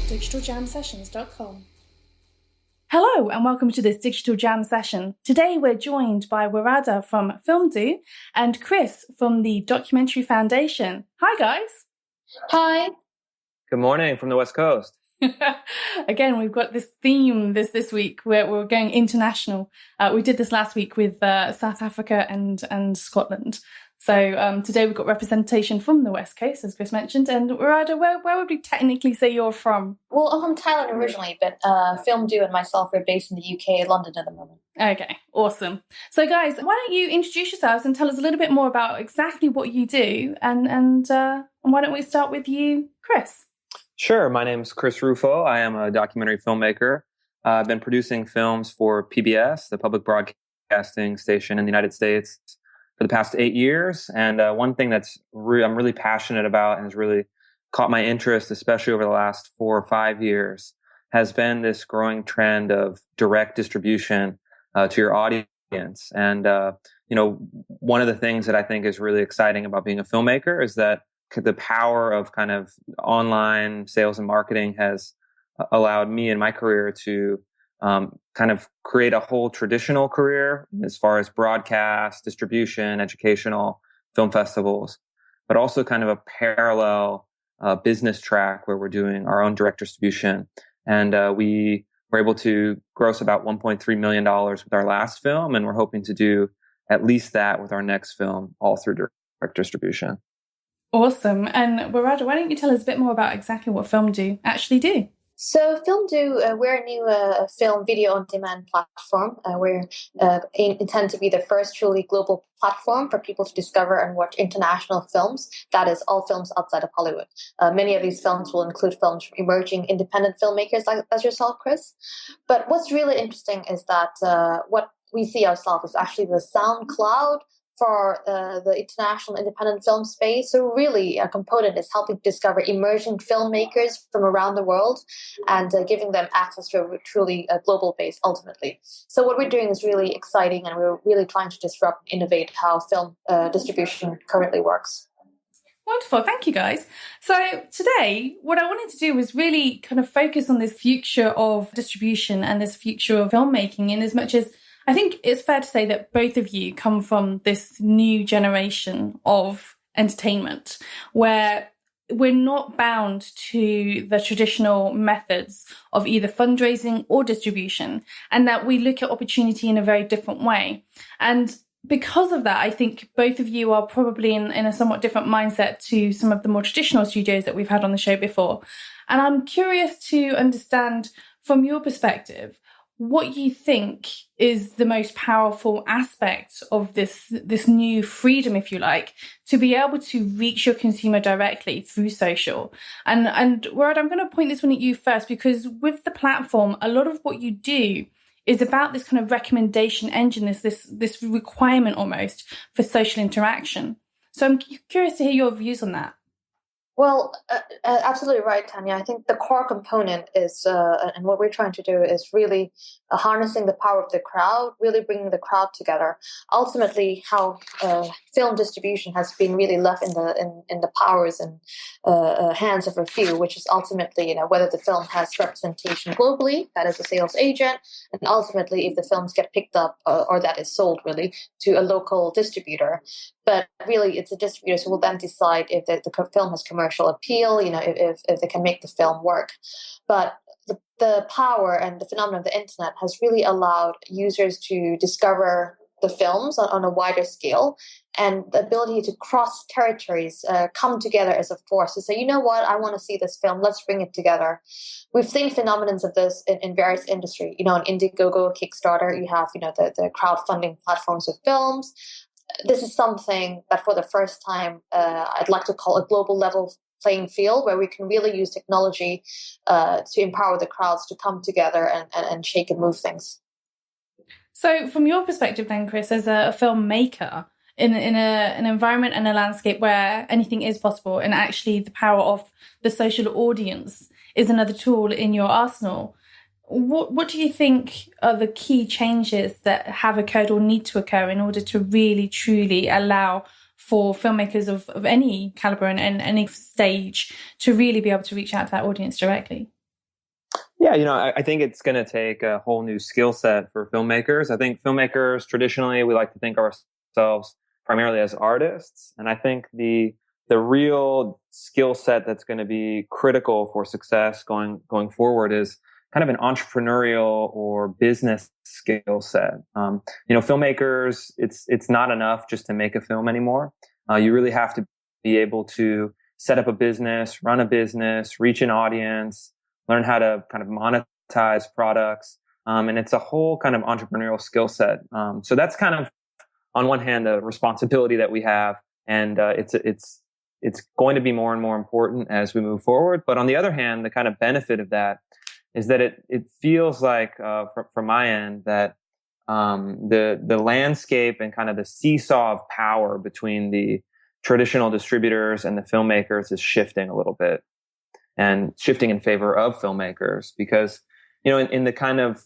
digitaljamsessions.com. Hello and welcome to this Digital Jam session. Today we're joined by Warada from Filmdoo and Chris from the Documentary Foundation. Hi guys. Hi. Good morning from the West Coast. Again, we've got this theme this week where we're going international. We did this last week with South Africa and Scotland. So today we've got representation from the West Coast, as Chris mentioned. And Warada, where would we technically say you're from? Well, I'm from Thailand originally, but Filmdoo and myself are based in the UK, London at the moment. Okay, awesome. So guys, why don't you introduce yourselves and tell us a little bit more about exactly what you do? And why don't we start with you, Chris? Sure. My name's Chris Rufo. I am a documentary filmmaker. I've been producing films for PBS, the public broadcasting station in the United States, for the past 8 years. And one thing I'm really passionate about and has really caught my interest, especially over the last 4 or 5 years, has been this growing trend of direct distribution to your audience. And, one of the things that I think is really exciting about being a filmmaker is that the power of kind of online sales and marketing has allowed me in my career to kind of create a whole traditional career as far as broadcast, distribution, educational, film festivals, but also kind of a parallel business track where we're doing our own direct distribution. And we were able to gross about $1.3 million with our last film, and we're hoping to do at least that with our next film, all through direct distribution. Awesome. And Warada, why don't you tell us a bit more about exactly what Filmdoo actually do? So Filmdoo, we're a new film video on demand platform. We intend to be the first truly global platform for people to discover and watch international films. That is, all films outside of Hollywood. Many of these films will include films from emerging independent filmmakers like as yourself, Chris. But what's really interesting is that what we see ourselves is actually the SoundCloud for the international independent film space. So really a component is helping discover emerging filmmakers from around the world and giving them access to a truly global base ultimately. So what we're doing is really exciting, and we're really trying to disrupt and innovate how film distribution currently works. Wonderful. Thank you, guys. So today, what I wanted to do was really kind of focus on this future of distribution and this future of filmmaking, in as much as I think it's fair to say that both of you come from this new generation of entertainment where we're not bound to the traditional methods of either fundraising or distribution, and that we look at opportunity in a very different way. And because of that, I think both of you are probably in a somewhat different mindset to some of the more traditional studios that we've had on the show before. And I'm curious to understand from your perspective what you think is the most powerful aspect of this new freedom, if you like, to be able to reach your consumer directly through social. And Warada, I'm going to point this one at you first, because with the platform, a lot of what you do is about this kind of recommendation engine, this requirement almost for social interaction. So I'm curious to hear your views on that. Well, absolutely right, Tanya. I think the core component is, and what we're trying to do is really harnessing the power of the crowd, really bringing the crowd together. Ultimately, how film distribution has been really left in the powers and hands of a few, which is ultimately, whether the film has representation globally, that is a sales agent, and ultimately if the films get picked up or that is sold really to a local distributor. But really, it's the distributors who will then decide if the film has commercial appeal, if they can make the film work. But the power and the phenomenon of the internet has really allowed users to discover the films on a wider scale, and the ability to cross territories come together as a force to say, you know what, I want to see this film, let's bring it together. We've seen phenomenons of this in various industries. On Indiegogo, Kickstarter, you have the crowdfunding platforms of films. This is something that for the first time I'd like to call a global level playing field, where we can really use technology to empower the crowds to come together and shake and move things. So from your perspective then, Chris, as a filmmaker, in an environment and a landscape where anything is possible, and actually the power of the social audience is another tool in your arsenal, what do you think are the key changes that have occurred or need to occur in order to really, truly allow for filmmakers of any caliber and any stage to really be able to reach out to that audience directly? Yeah, I think it's going to take a whole new skill set for filmmakers. I think filmmakers, traditionally, we like to think of ourselves primarily as artists. And I think the real skill set that's going to be critical for success going forward is kind of an entrepreneurial or business skill set. Filmmakers, it's not enough just to make a film anymore. You really have to be able to set up a business, run a business, reach an audience, learn how to kind of monetize products. And it's a whole kind of entrepreneurial skill set. So that's kind of, on one hand, a responsibility that we have. And it's going to be more and more important as we move forward. But on the other hand, the kind of benefit of that is that it feels like, from my end, that the landscape and kind of the seesaw of power between the traditional distributors and the filmmakers is shifting a little bit, and shifting in favor of filmmakers. Because, in the kind of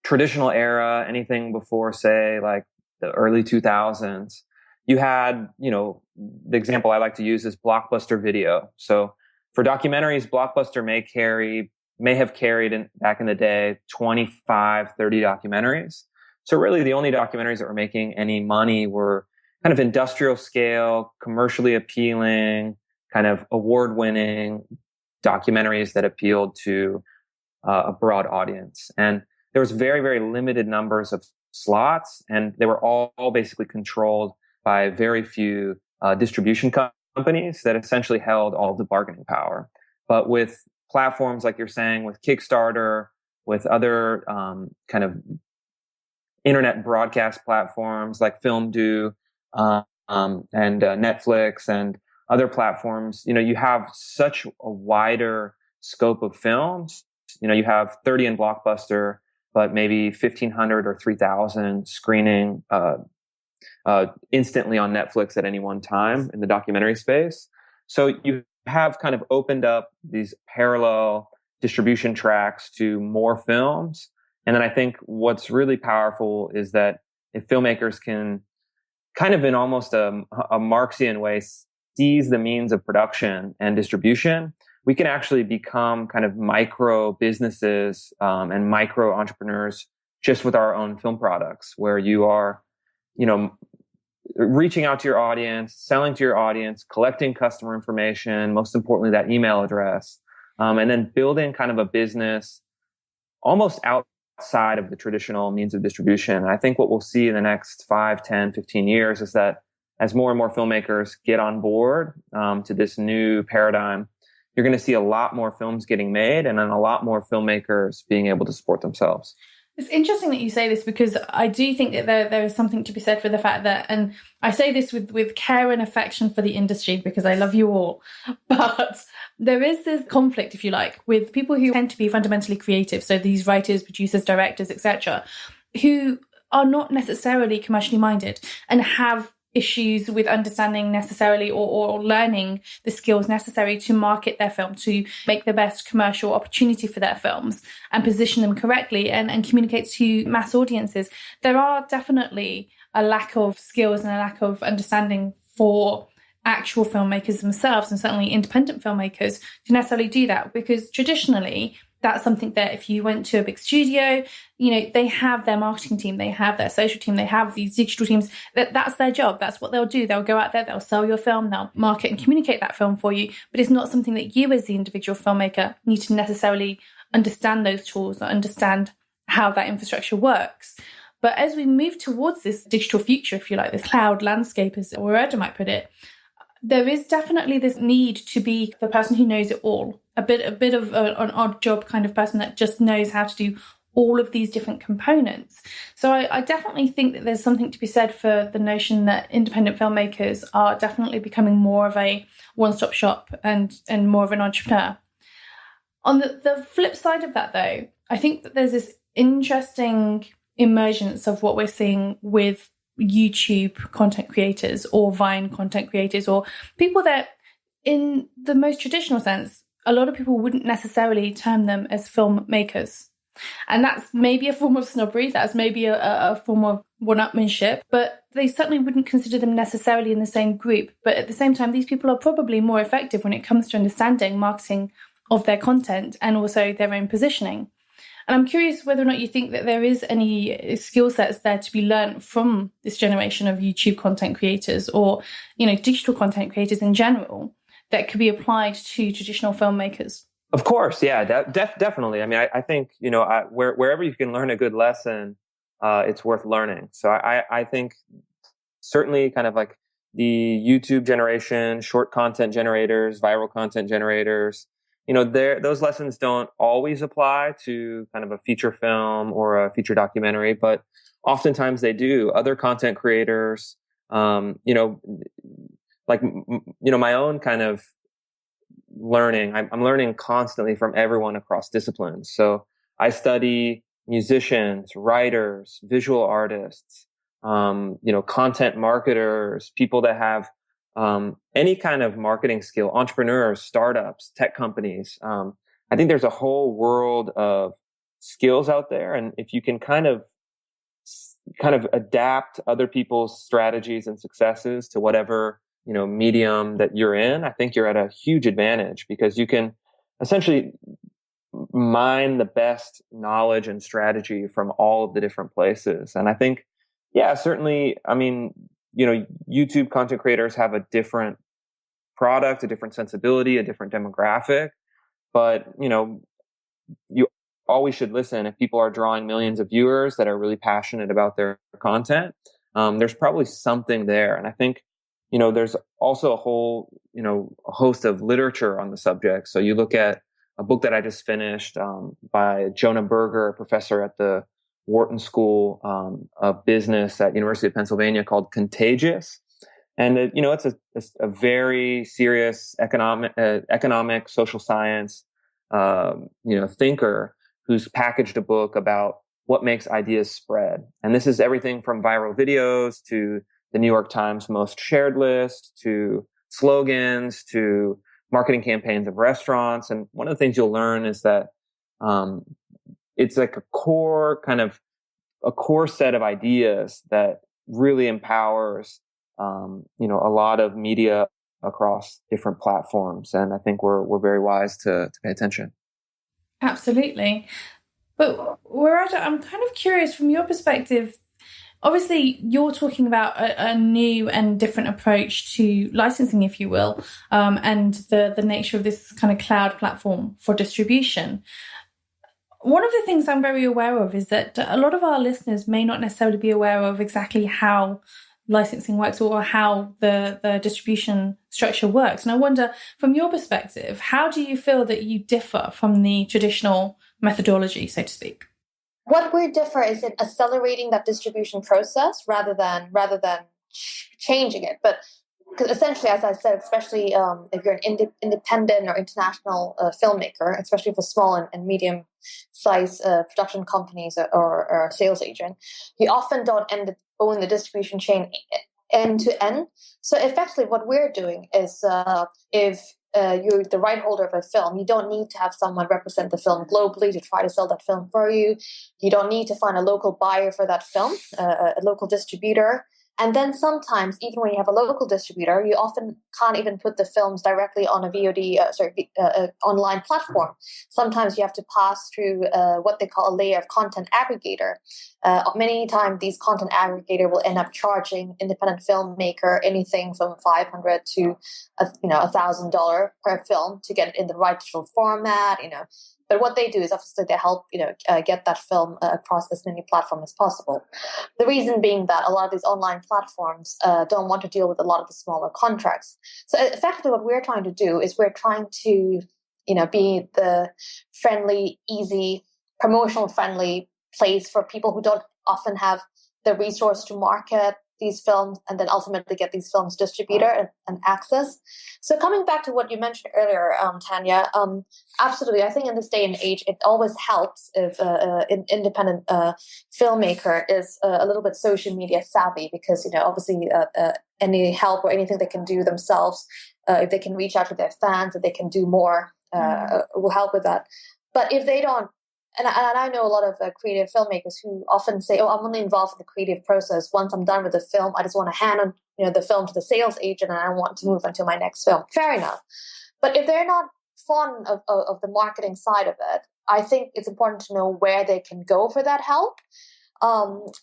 traditional era, anything before, say, like the early 2000s, you had, the example I like to use is Blockbuster Video. So for documentaries, Blockbuster may have carried back in the day 25, 30 documentaries. So really the only documentaries that were making any money were kind of industrial scale, commercially appealing, kind of award-winning documentaries that appealed to a broad audience. And there was very, very limited numbers of slots, and they were all basically controlled by very few distribution companies that essentially held all of the bargaining power. But with platforms like you're saying, with Kickstarter, with other kind of internet broadcast platforms like Filmdoo and Netflix and other platforms, you have such a wider scope of films. You have 30 in Blockbuster, but maybe 1,500 or 3,000 screening instantly on Netflix at any one time in the documentary space. So you have kind of opened up these parallel distribution tracks to more films. And then I think what's really powerful is that if filmmakers can kind of in almost a Marxian way seize the means of production and distribution, we can actually become kind of micro businesses and micro entrepreneurs just with our own film products, where you are, reaching out to your audience, selling to your audience, collecting customer information, most importantly, that email address, and then building kind of a business almost outside of the traditional means of distribution. And I think what we'll see in the next 5, 10, 15 years is that as more and more filmmakers get on board to this new paradigm, you're going to see a lot more films getting made and then a lot more filmmakers being able to support themselves. It's interesting that you say this, because I do think that there is something to be said for the fact that, and I say this with care and affection for the industry because I love you all, but there is this conflict, if you like, with people who tend to be fundamentally creative. So these writers, producers, directors, etc., who are not necessarily commercially minded and have issues with understanding necessarily or learning the skills necessary to market their film, to make the best commercial opportunity for their films and position them correctly and communicate to mass audiences. There are definitely a lack of skills and a lack of understanding for actual filmmakers themselves, and certainly independent filmmakers, to necessarily do that, because traditionally that's something that if you went to a big studio, they have their marketing team, they have their social team, they have these digital teams, that's their job. That's what they'll do. They'll go out there, they'll sell your film, they'll market and communicate that film for you. But it's not something that you as the individual filmmaker need to necessarily understand those tools or understand how that infrastructure works. But as we move towards this digital future, if you like, this cloud landscape, as Aurelia might put it, there is definitely this need to be the person who knows it all, a bit of an odd job kind of person that just knows how to do all of these different components. So I definitely think that there's something to be said for the notion that independent filmmakers are definitely becoming more of a one-stop shop and more of an entrepreneur. On the flip side of that, though, I think that there's this interesting emergence of what we're seeing with YouTube content creators or Vine content creators, or people that in the most traditional sense, a lot of people wouldn't necessarily term them as filmmakers. And that's maybe a form of snobbery, that's maybe a form of one-upmanship, but they certainly wouldn't consider them necessarily in the same group. But at the same time, these people are probably more effective when it comes to understanding marketing of their content and also their own positioning. And I'm curious whether or not you think that there is any skill sets there to be learned from this generation of YouTube content creators or, digital content creators in general that could be applied to traditional filmmakers. Of course, yeah, definitely. I mean, I think, wherever you can learn a good lesson, it's worth learning. So I think certainly kind of like the YouTube generation, short content generators, viral content generators, those lessons don't always apply to kind of a feature film or a feature documentary, but oftentimes they do. Other content creators, my own kind of learning, I'm learning constantly from everyone across disciplines. So I study musicians, writers, visual artists, content marketers, people that have any kind of marketing skill, entrepreneurs, startups, tech companies. I think there's a whole world of skills out there. And if you can kind of adapt other people's strategies and successes to whatever, medium that you're in, I think you're at a huge advantage because you can essentially mine the best knowledge and strategy from all of the different places. And I think, yeah, certainly, I mean, YouTube content creators have a different product, a different sensibility, a different demographic, but, you always should listen. If people are drawing millions of viewers that are really passionate about their content, there's probably something there. And I think, there's also a whole, a host of literature on the subject. So you look at a book that I just finished by Jonah Berger, a professor at the Wharton School of Business at University of Pennsylvania, called Contagious. And, it's a very serious economic, social science, thinker who's packaged a book about what makes ideas spread. And this is everything from viral videos to the New York Times most shared list to slogans to marketing campaigns of restaurants. And one of the things you'll learn is that it's like a core set of ideas that really empowers a lot of media across different platforms. And I think we're very wise to pay attention. Absolutely. But I'm kind of curious from your perspective. Obviously, you're talking about a new and different approach to licensing, if you will, and the nature of this kind of cloud platform for distribution. One of the things I'm very aware of is that a lot of our listeners may not necessarily be aware of exactly how licensing works or how the distribution structure works. And I wonder, from your perspective, how do you feel that you differ from the traditional methodology, so to speak? What we differ is in accelerating that distribution process rather than changing it. But because essentially, as I said, especially if you're an independent or international filmmaker, especially for small and medium-sized production companies or sales agent, you often don't own the distribution chain end to end. So effectively, what we're doing is if you're the right holder of a film, you don't need to have someone represent the film globally to try to sell that film for you. You don't need to find a local buyer for that film, a local distributor. And then sometimes, even when you have a local distributor, you often can't even put the films directly on a online platform. Sometimes you have to pass through what they call a layer of content aggregator. Many times, these content aggregator will end up charging independent filmmaker anything from $500 to $1,000 per film to get it in the right digital format. But what they do is obviously they help get that film across as many platforms as possible. The reason being that a lot of these online platforms don't want to deal with a lot of the smaller contracts. So effectively, what we're trying to do is we're trying to be the friendly, easy, promotional friendly place for people who don't often have the resource to market these films and then ultimately get these films distributed and access. So coming back to what you mentioned earlier, Tanya, absolutely. I think in this day and age, it always helps if an independent filmmaker is a little bit social media savvy because, obviously any help or anything they can do themselves, if they can reach out to their fans, if they can do more, will help with that. But if they don't and I know a lot of creative filmmakers who often say, "Oh, I'm only involved in the creative process. Once I'm done with the film, I just want to hand on, the film to the sales agent, and I want to move on to my next film." Fair enough. But if they're not fond of the marketing side of it, I think it's important to know where they can go for that help. And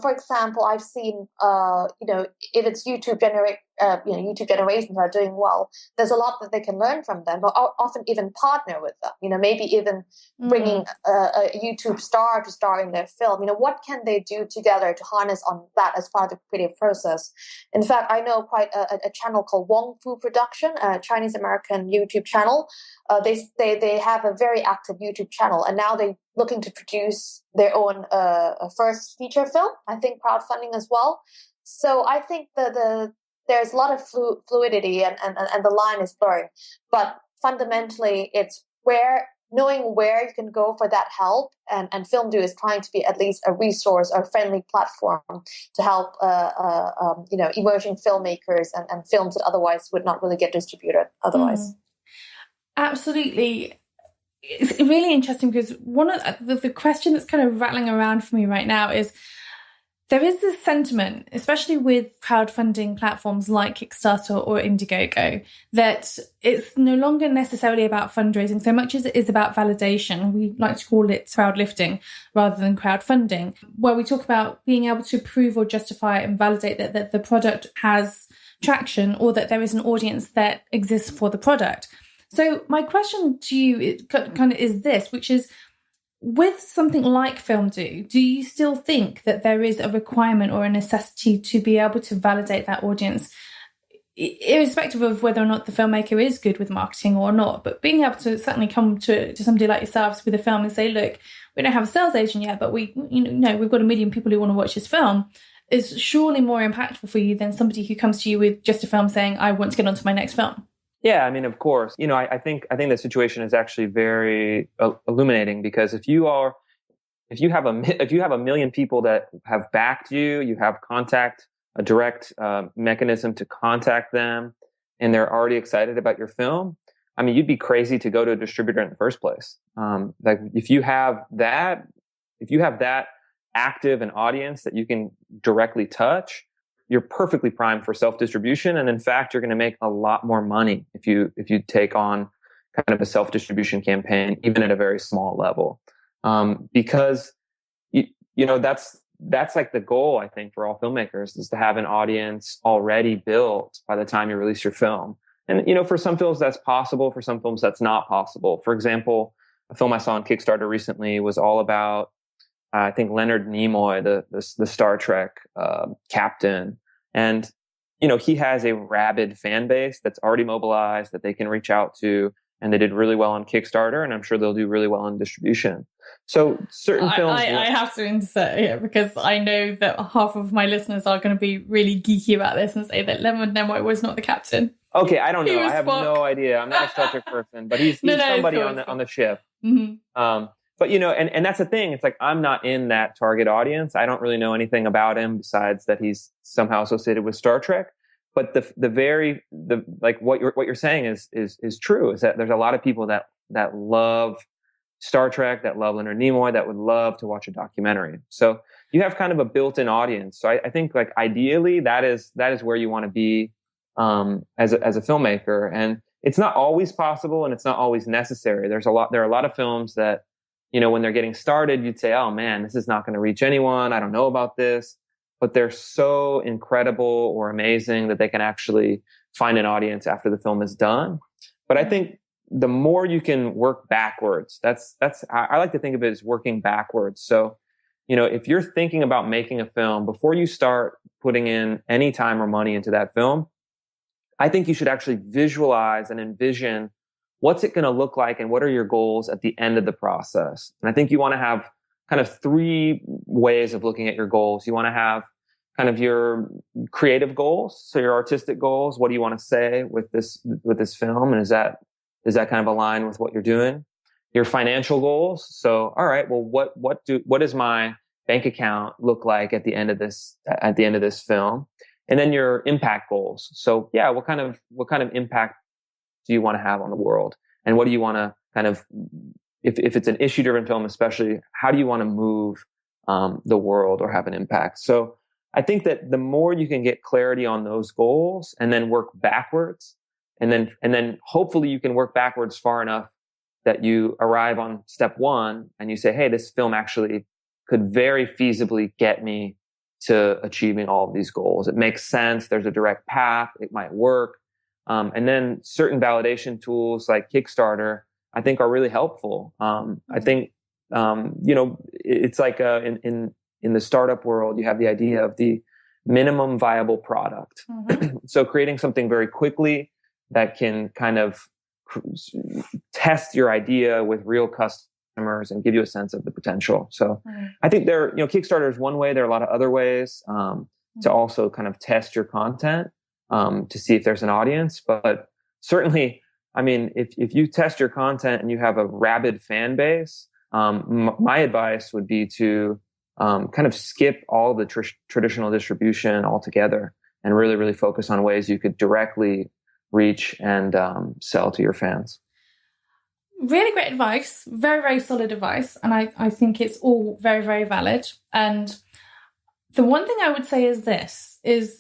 for example, I've seen, if it's YouTube YouTube generations are doing well, there's a lot that they can learn from them, or often even partner with them. Maybe even bringing a YouTube star to star in their film. What can they do together to harness on that as part of the creative process? In fact, I know quite a channel called Wong Fu Production, a Chinese American YouTube channel. They have a very active YouTube channel, and now they're looking to produce their own first feature film. I think crowdfunding as well. So I think there's a lot of fluidity, and the line is blurring. But fundamentally, it's knowing where you can go for that help, and Filmdoo is trying to be at least a resource or a friendly platform to help emerging filmmakers and films that otherwise would not really get distributed otherwise. Absolutely. It's really interesting because one of the question that's kind of rattling around for me right now is there is this sentiment, especially with crowdfunding platforms like Kickstarter or Indiegogo, that it's no longer necessarily about fundraising so much as it is about validation. We like to call it crowdlifting rather than crowdfunding, where we talk about being able to prove or justify and validate that the product has traction or that there is an audience that exists for the product. So my question to you is this, which is, with something like Filmdoo, do you still think that there is a requirement or a necessity to be able to validate that audience, irrespective of whether or not the filmmaker is good with marketing or not? But being able to certainly come to somebody like yourselves with a film and say, look, we don't have a sales agent yet, but we've got 1 million people who want to watch this film, is surely more impactful for you than somebody who comes to you with just a film saying, I want to get onto my next film. Yeah, I mean, of course. I think the situation is actually very illuminating, because if you have a million people that have backed you, you have a direct mechanism to contact them, and they're already excited about your film. I mean, you'd be crazy to go to a distributor in the first place. Like if you have that active an audience that you can directly touch, you're perfectly primed for self-distribution. And in fact, you're going to make a lot more money if you take on kind of a self-distribution campaign, even at a very small level. Because that's like the goal, I think, for all filmmakers, is to have an audience already built by the time you release your film. And, for some films that's possible, for some films that's not possible. For example, a film I saw on Kickstarter recently was all about, I think, Leonard Nimoy, the Star Trek captain. And, he has a rabid fan base that's already mobilized that they can reach out to. And they did really well on Kickstarter, and I'm sure they'll do really well in distribution. So certain films... I have to insert here, because I know that half of my listeners are going to be really geeky about this and say that Leonard Nimoy was not the captain. Okay, I don't know. I have Spock. No idea. I'm not a Star Trek person, but he's somebody on the ship. Mm-hmm. But, and that's the thing. It's like, I'm not in that target audience. I don't really know anything about him besides that he's somehow associated with Star Trek. But what you're saying is true, is that there's a lot of people that love Star Trek, that love Leonard Nimoy, that would love to watch a documentary. So you have kind of a built-in audience. So I think, like, ideally that is where you want to be, as a filmmaker. And it's not always possible, and it's not always necessary. There are a lot of films that, when they're getting started, you'd say, oh man, this is not going to reach anyone. I don't know about this. But they're so incredible or amazing that they can actually find an audience after the film is done. But I think the more you can work backwards, I like to think of it as working backwards. So, if you're thinking about making a film, before you start putting in any time or money into that film, I think you should actually visualize and envision what's it going to look like and what are your goals at the end of the process. And I think you want to have kind of 3 ways of looking at your goals. You want to have kind of your creative goals. So your artistic goals, what do you want to say with this film? And does that kind of align with what you're doing? Your financial goals. So, all right, well, what does my bank account look like at the end of this film? And then your impact goals. So yeah, what kind of impact do you want to have on the world? And what do you want to kind of if it's an issue-driven film, especially, how do you want to move the world or have an impact? So I think that the more you can get clarity on those goals and then work backwards, and then hopefully you can work backwards far enough that you arrive on step one and you say, hey, this film actually could very feasibly get me to achieving all of these goals. It makes sense. There's a direct path. It might work. And then certain validation tools like Kickstarter, I think, are really helpful. I think, it's like in the startup world, you have the idea of the minimum viable product. Mm-hmm. So creating something very quickly that can kind of test your idea with real customers and give you a sense of the potential. So I think Kickstarter is one way. There are a lot of other ways to also kind of test your content to see if there's an audience. But certainly, I mean, if you test your content and you have a rabid fan base, my advice would be to kind of skip all the traditional distribution altogether and really, really focus on ways you could directly reach and sell to your fans. Really great advice. Very, very solid advice. And I think it's all very, very valid. And the one thing I would say is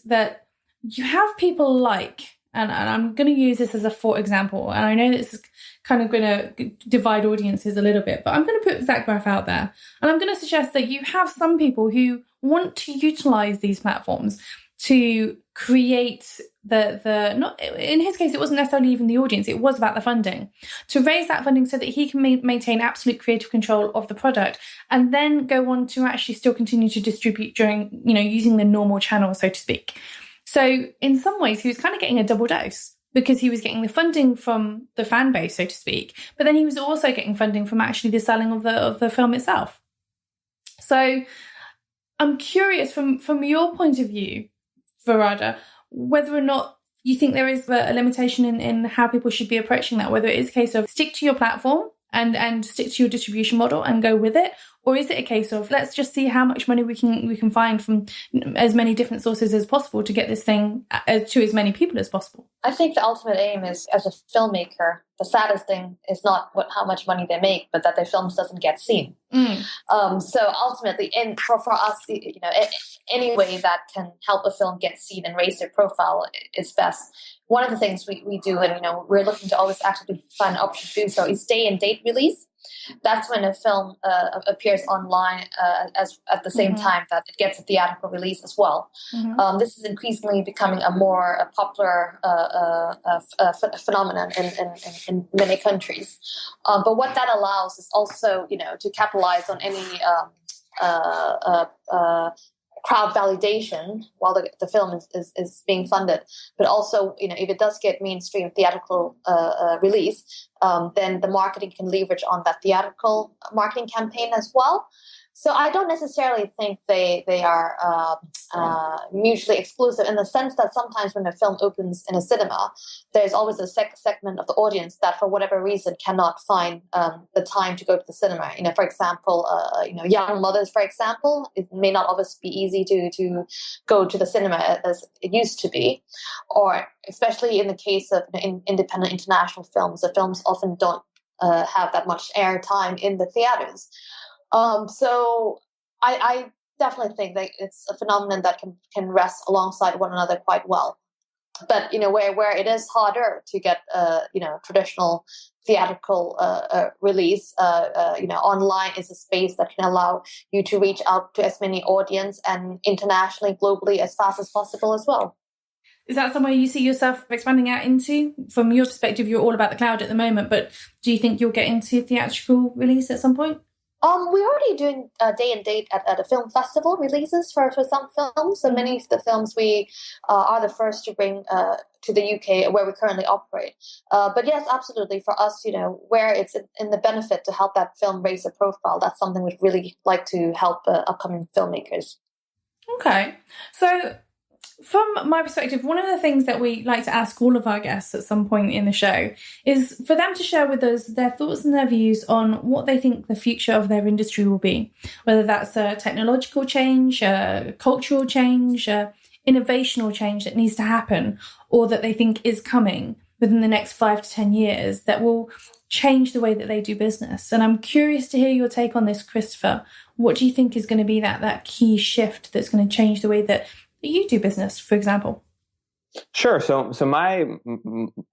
that you have people like, and I'm going to use this as a for example, and I know this is kind of going to divide audiences a little bit, but I'm going to put Zach Braff out there. And I'm going to suggest that you have some people who want to utilize these platforms to create not in his case, it wasn't necessarily even the audience, it was about the funding, to raise that funding so that he can maintain absolute creative control of the product, and then go on to actually still continue to distribute during, using the normal channel, so to speak. So in some ways, he was kind of getting a double dose, because he was getting the funding from the fan base, so to speak, but then he was also getting funding from actually the selling of the film itself. So I'm curious from your point of view, Varada, whether or not you think there is a limitation in how people should be approaching that, whether it is a case of stick to your platform and stick to your distribution model and go with it, or is it a case of let's just see how much money we can find from as many different sources as possible to get this thing to as many people as possible? I think the ultimate aim is, as a filmmaker, the saddest thing is not how much money they make, but that their films doesn't get seen. So ultimately, for us, any way that can help a film get seen and raise their profile is best. One of the things we do, and we're looking to always actively find an option to do so, is day and date release. That's when a film appears online as at the same time that it gets a theatrical release as well. This is increasingly becoming a more popular phenomenon in many countries. But what that allows is also, to capitalize on any crowd validation while the film is being funded, but also if it does get mainstream theatrical release, then the marketing can leverage on that theatrical marketing campaign as well. So I don't necessarily think they are mutually exclusive, in the sense that sometimes when a film opens in a cinema, there's always a segment of the audience that for whatever reason cannot find the time to go to the cinema. For example, young mothers, for example, it may not always be easy to go to the cinema as it used to be, or especially in the case of independent international films, the films often don't have that much air time in the theaters. So I definitely think that it's a phenomenon that can rest alongside one another quite well. But where it is harder to get traditional theatrical release, online is a space that can allow you to reach out to as many audience and internationally, globally, as fast as possible as well. Is that somewhere you see yourself expanding out into? From your perspective, you're all about the cloud at the moment, but do you think you'll get into theatrical release at some point? We're already doing day and date at a film festival releases for some films. So many of the films we are the first to bring to the UK, where we currently operate. But yes, absolutely. For us, where it's in the benefit to help that film raise a profile, that's something we'd really like to help upcoming filmmakers. Okay. So from my perspective, one of the things that we like to ask all of our guests at some point in the show is for them to share with us their thoughts and their views on what they think the future of their industry will be, whether that's a technological change, a cultural change, a innovational change that needs to happen or that they think is coming within the next 5 to 10 years that will change the way that they do business? And I'm curious to hear your take on this, Christopher. What do you think is going to be that key shift that's going to change the way that you do business, for example? Sure. So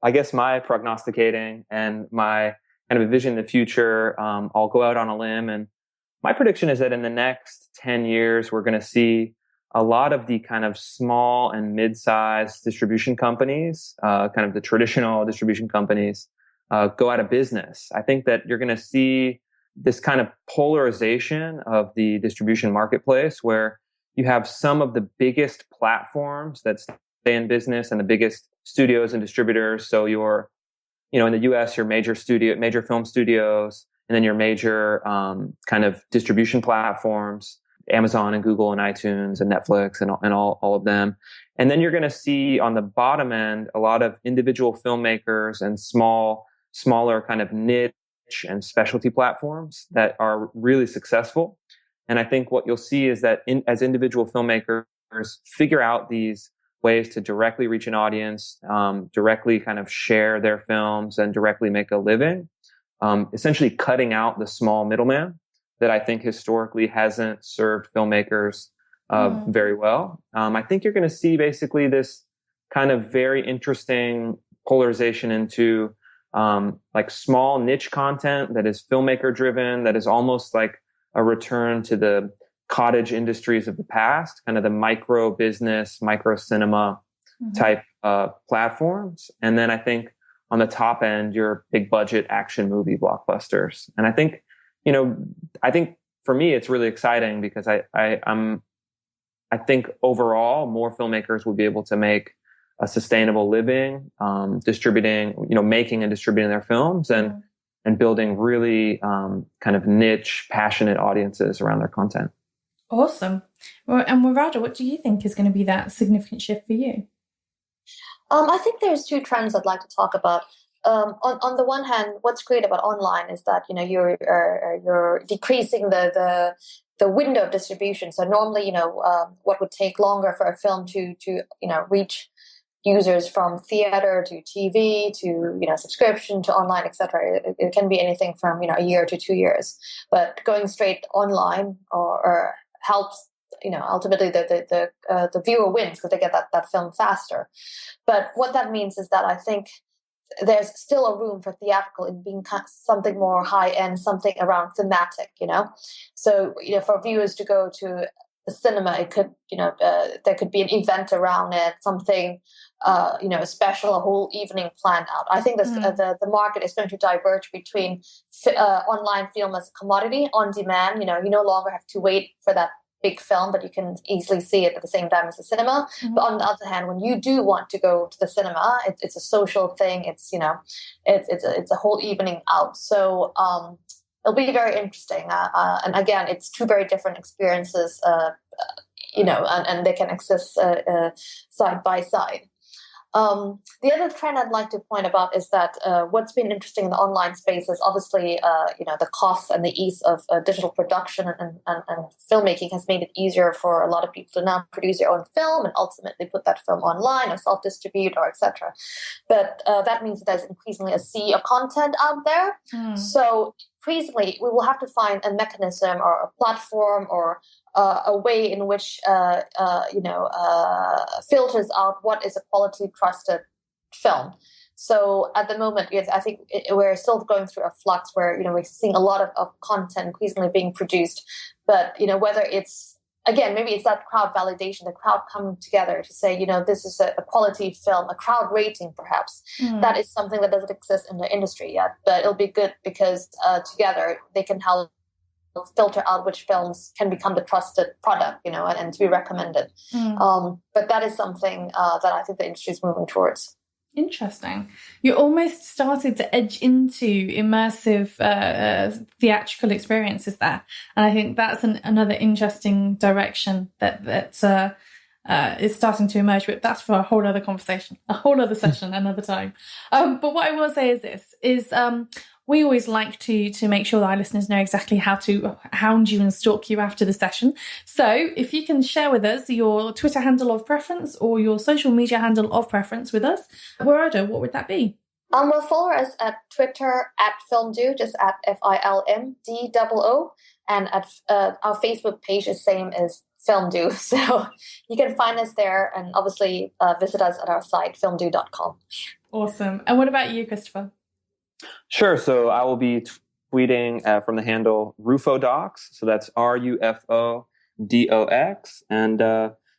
I guess my prognosticating and my kind of a vision in the future, I'll go out on a limb, and my prediction is that in the next 10 years, we're going to see a lot of the kind of small and mid-sized distribution companies, kind of the traditional distribution companies, go out of business. I think that you're going to see this kind of polarization of the distribution marketplace where you have some of the biggest platforms that stay in business and the biggest studios and distributors. So in the US, your major film studios, and then your major kind of distribution platforms, Amazon and Google and iTunes and Netflix and all of them. And then you're going to see on the bottom end a lot of individual filmmakers and smaller kind of niche and specialty platforms that are really successful. And I think what you'll see is that as individual filmmakers figure out these ways to directly reach an audience, directly kind of share their films and directly make a living, essentially cutting out the small middleman that I think historically hasn't served filmmakers very well. I think you're going to see basically this kind of very interesting polarization into like small niche content that is filmmaker driven, that is almost like a return to the cottage industries of the past, kind of the micro business, micro cinema type platforms. And then I think on the top end, your big budget action movie blockbusters. And I think, for me, it's really exciting because I think overall more filmmakers will be able to make a sustainable living, distributing, making and distributing their films and building really kind of niche, passionate audiences around their content. Awesome. Well, and Murada, what do you think is going to be that significant shift for you? I think there's two trends I'd like to talk about. On the one hand, what's great about online is that you're decreasing the window of distribution. So normally, what would take longer for a film to reach users from theater to TV to subscription to online, etc. It can be anything from a year to 2 years. But going straight online or helps ultimately the viewer wins because they get that film faster. But what that means is that I think there's still a room for theatrical in being something more high end, something around thematic. So for viewers to go to the cinema, it could there could be an event around it, something a special, a whole evening planned out. I think the market is going to diverge between online film as a commodity on demand. You no longer have to wait for that big film, but you can easily see it at the same time as the cinema. But on the other hand, when you do want to go to the cinema, it's a social thing. It's it's a whole evening out. So it'll be very interesting. And again, it's two very different experiences. And they can exist side by side. The other trend I'd like to point about is that what's been interesting in the online space is obviously the cost and the ease of digital production and filmmaking has made it easier for a lot of people to now produce their own film and ultimately put that film online or self-distribute or etc. But that means that there's increasingly a sea of content out there. So increasingly we will have to find a mechanism or a platform or a way in which filters out what is a quality trusted film. So at the moment, I think we're still going through a flux where we're seeing a lot of content increasingly being produced, but whether it's maybe it's that crowd validation, the crowd coming together to say this is a quality film, a crowd rating perhaps. That is something that doesn't exist in the industry yet, but it'll be good because together they can help filter out which films can become the trusted product, and to be recommended. But that is something that I think the industry is moving towards. Interesting. You almost started to edge into immersive theatrical experiences there, and I think that's another interesting direction that is starting to emerge. But that's for a whole other conversation, a whole other session, another time. But what I will say is this: we always like to make sure that our listeners know exactly how to hound you and stalk you after the session. So if you can share with us your Twitter handle of preference or your social media handle of preference with us, Murada, what would that be? Well, follow us at Twitter at Filmdoo, just at FILMDOO, and at our Facebook page is same as Filmdoo. So you can find us there, and obviously visit us at our site, filmdoo.com. Awesome. And what about you, Christopher? Sure. So I will be tweeting from the handle RufoDocs. So that's RUFODOX. And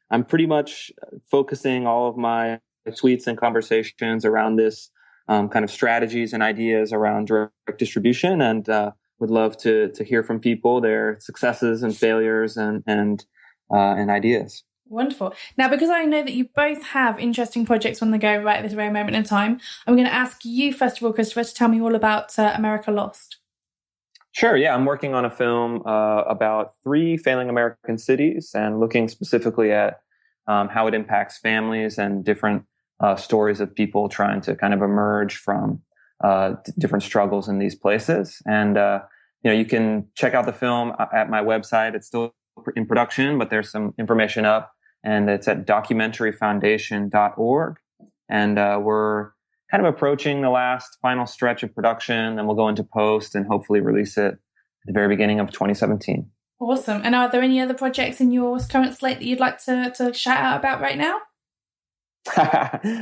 I'm pretty much focusing all of my tweets and conversations around this kind of strategies and ideas around direct distribution, and would love to hear from people, their successes and failures and ideas. Wonderful. Now, because I know that you both have interesting projects on the go right at this very moment in time, I'm going to ask you, first of all, Christopher, to tell me all about America Lost. Sure. Yeah, I'm working on a film about 3 failing American cities and looking specifically at how it impacts families and different stories of people trying to kind of emerge from different struggles in these places. And, you can check out the film at my website. It's still in production, but there's some information up, and it's at documentaryfoundation.org. And we're kind of approaching the last final stretch of production, and we'll go into post and hopefully release it at the very beginning of 2017. Awesome. And are there any other projects in your current slate that you'd like to shout out about right now?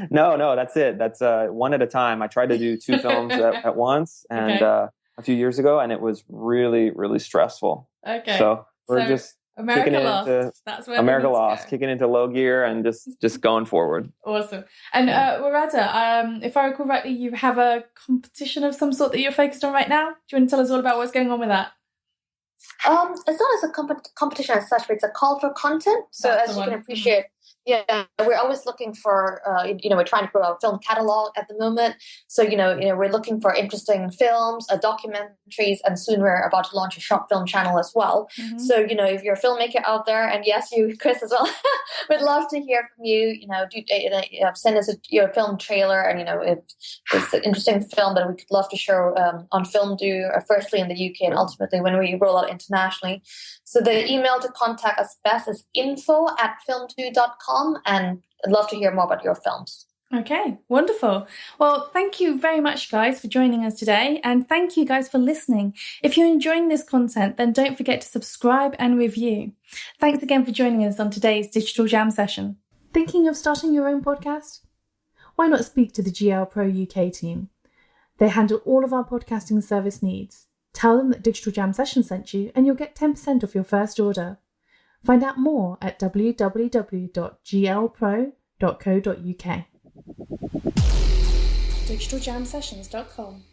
No, that's it. That's one at a time. I tried to do 2 films at once, and a few years ago, and it was really, really stressful. Okay. So we're just America Lost. That's where America Lost, kicking into low gear and just going forward. Awesome. And Warada, if I recall rightly, you have a competition of some sort that you're focused on right now. Do you want to tell us all about what's going on with that? It's not as a competition as such, but it's a call for content. So as you can appreciate, we're always looking for, we're trying to grow our film catalog at the moment. So, we're looking for interesting films, documentaries, and soon we're about to launch a short film channel as well. Mm-hmm. So, if you're a filmmaker out there, and yes, you, Chris, as well, we'd love to hear from you. Send us your film trailer, and, if it's an interesting film that we could love to show on Filmdoo, firstly in the UK and ultimately when we roll out internationally. So the email to contact us best is info@filmdoo.com, and I'd love to hear more about your films. Okay, wonderful. Well, thank you very much, guys, for joining us today. And thank you, guys, for listening. If you're enjoying this content, then don't forget to subscribe and review. Thanks again for joining us on today's Digital Jam session. Thinking of starting your own podcast? Why not speak to the GL Pro UK team? They handle all of our podcasting service needs. Tell them that Digital Jam Session sent you, and you'll get 10% off your first order. Find out more at www.glpro.co.uk. DigitalJamSessions.com